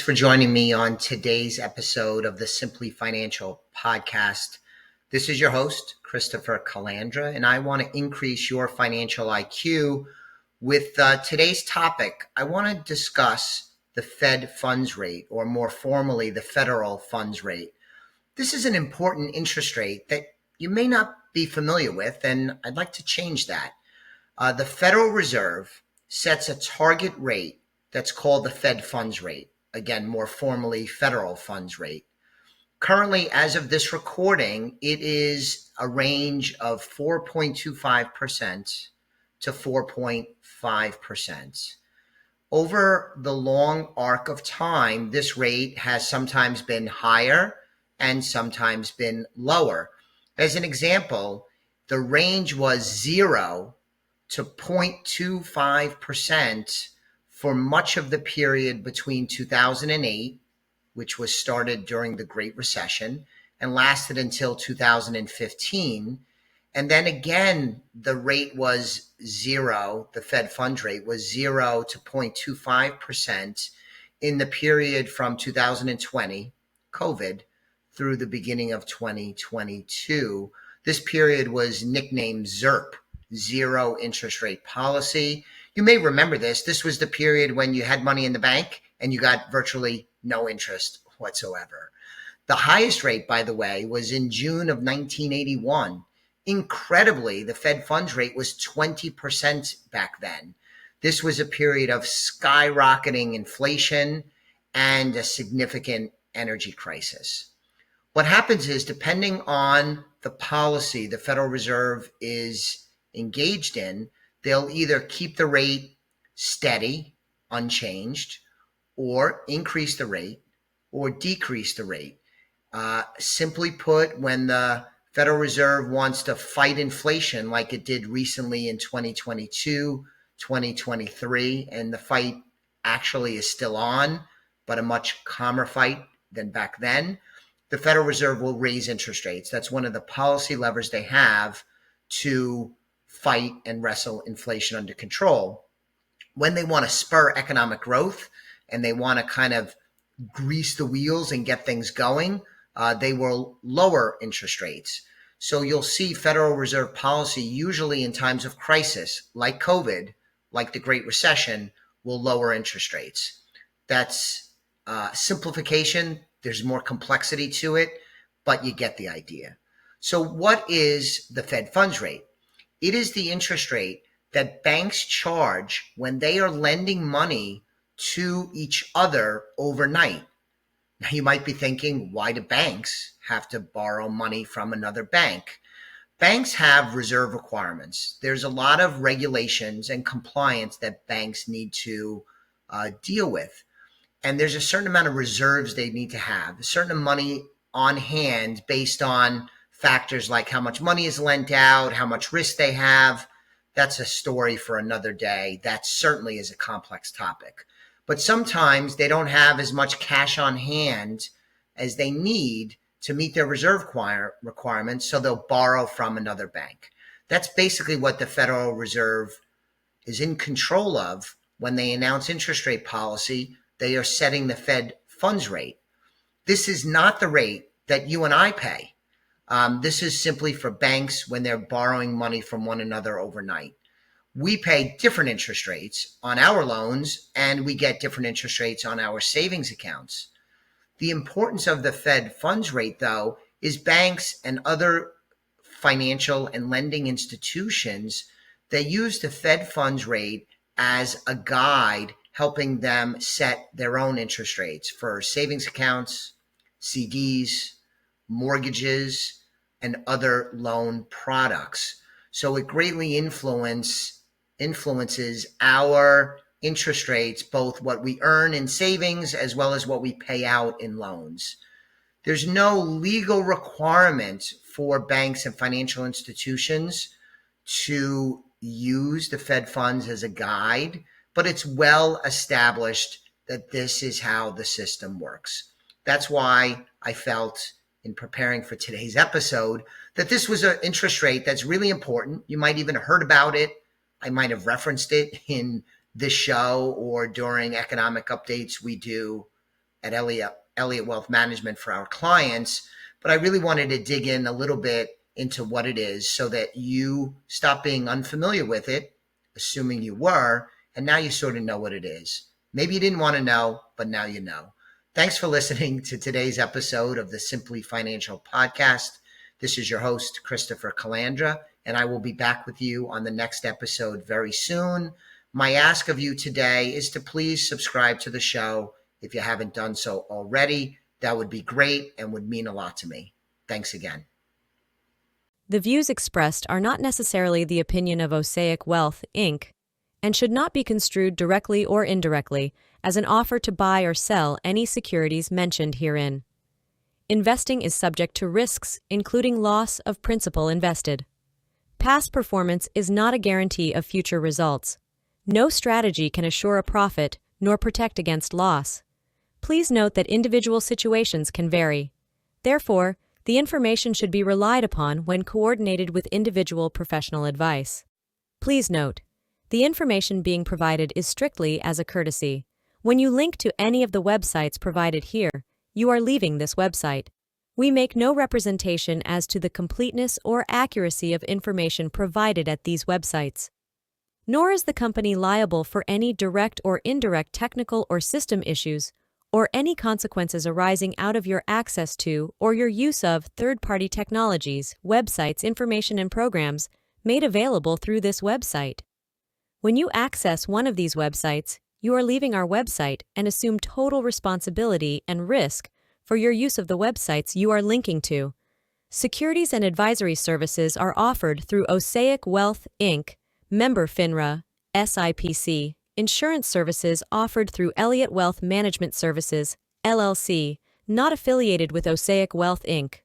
for joining me on today's episode of the Simply Financial podcast. This is your host, Christopher Calandra, and I want to increase your financial IQ with today's topic. I want to discuss the Fed funds rate, or more formally, the federal funds rate. This is an important interest rate that you may not be familiar with, and I'd like to change that. The Federal Reserve sets a target rate that's called the Fed funds rate. Again, more formally, federal funds rate. Currently, as of this recording, it is a range of 4.25% to 4.5%. Over the long arc of time, this rate has sometimes been higher and sometimes been lower. As an example, the range was 0 to 0.25% for much of the period between 2008, which was started during the Great Recession and lasted until 2015. And then again, the rate was 0, the Fed funds rate was 0 to 0.25% in the period from 2020, COVID, through the beginning of 2022. This period was nicknamed ZIRP, zero interest rate policy. You may remember this. This was the period when you had money in the bank and you got virtually no interest whatsoever. The highest rate, by the way, was in June of 1981. Incredibly, the Fed funds rate was 20% back then. This was a period of skyrocketing inflation and a significant energy crisis. What happens is, depending on the policy the Federal Reserve is engaged in, they'll either keep the rate steady, unchanged, or increase the rate or decrease the rate. Simply put, when the Federal Reserve wants to fight inflation like it did recently in 2022, 2023, and the fight actually is still on, but a much calmer fight than back then, the Federal Reserve will raise interest rates. That's one of the policy levers they have to fight and wrestle inflation under control. When they want to spur economic growth and they want to kind of grease the wheels and get things going, they will lower interest rates. So you'll see Federal Reserve policy usually in times of crisis, like COVID, like the Great Recession, will lower interest rates. That's simplification. There's more complexity to it, but you get the idea. So what is the Fed funds rate? It is the interest rate that banks charge when they are lending money to each other overnight. Now, you might be thinking, why do banks have to borrow money from another bank? Banks have reserve requirements. There's a lot of regulations and compliance that banks need to deal with. And there's a certain amount of reserves they need to have, a certain money on hand based on factors like how much money is lent out, how much risk they have. That's a story for another day. That certainly is a complex topic. But sometimes they don't have as much cash on hand as they need to meet their reserve requirements, so they'll borrow from another bank. That's basically what the Federal Reserve is in control of when they announce interest rate policy. They are setting the Fed funds rate. This is not the rate that you and I pay. This is simply for banks when they're borrowing money from one another overnight. We pay different interest rates on our loans, and we get different interest rates on our savings accounts. The importance of the Fed funds rate, though, is banks and other financial and lending institutions, they use the Fed funds rate as a guide, helping them set their own interest rates for savings accounts, CDs, mortgages, and other loan products. So it greatly influences our interest rates, both what we earn in savings as well as what we pay out in loans. There's no legal requirement for banks and financial institutions to use the Fed funds as a guide, but it's well established that this is how the system works. That's why I felt in preparing for today's episode that this was an interest rate that's really important. You might even have heard about it. I might have referenced it in this show or during economic updates we do at Elliott Wealth Management for our clients. But I really wanted to dig in a little bit into what it is so that you stop being unfamiliar with it, assuming you were, and now you sort of know what it is. Maybe you didn't want to know, but now you know. Thanks for listening to today's episode of the Simply Financial Podcast. This is your host, Christopher Calandra, and I will be back with you on the next episode very soon. My ask of you today is to please subscribe to the show if you haven't done so already. That would be great and would mean a lot to me. Thanks again. The views expressed are not necessarily the opinion of Osaic Wealth, Inc., and should not be construed directly or indirectly as an offer to buy or sell any securities mentioned herein. Investing is subject to risks, including loss of principal invested. Past performance is not a guarantee of future results. No strategy can assure a profit nor protect against loss. Please note that individual situations can vary. Therefore, the information should be relied upon when coordinated with individual professional advice. Please note, the information being provided is strictly as a courtesy. When you link to any of the websites provided here, you are leaving this website. We make no representation as to the completeness or accuracy of information provided at these websites. Nor is the company liable for any direct or indirect technical or system issues or any consequences arising out of your access to or your use of third-party technologies, websites, information, and programs made available through this website. When you access one of these websites, you are leaving our website and assume total responsibility and risk for your use of the websites you are linking to. Securities and advisory services are offered through Osaic Wealth, Inc., member FINRA, SIPC. Insurance services offered through Elliott Wealth Management Services, LLC, not affiliated with Osaic Wealth, Inc.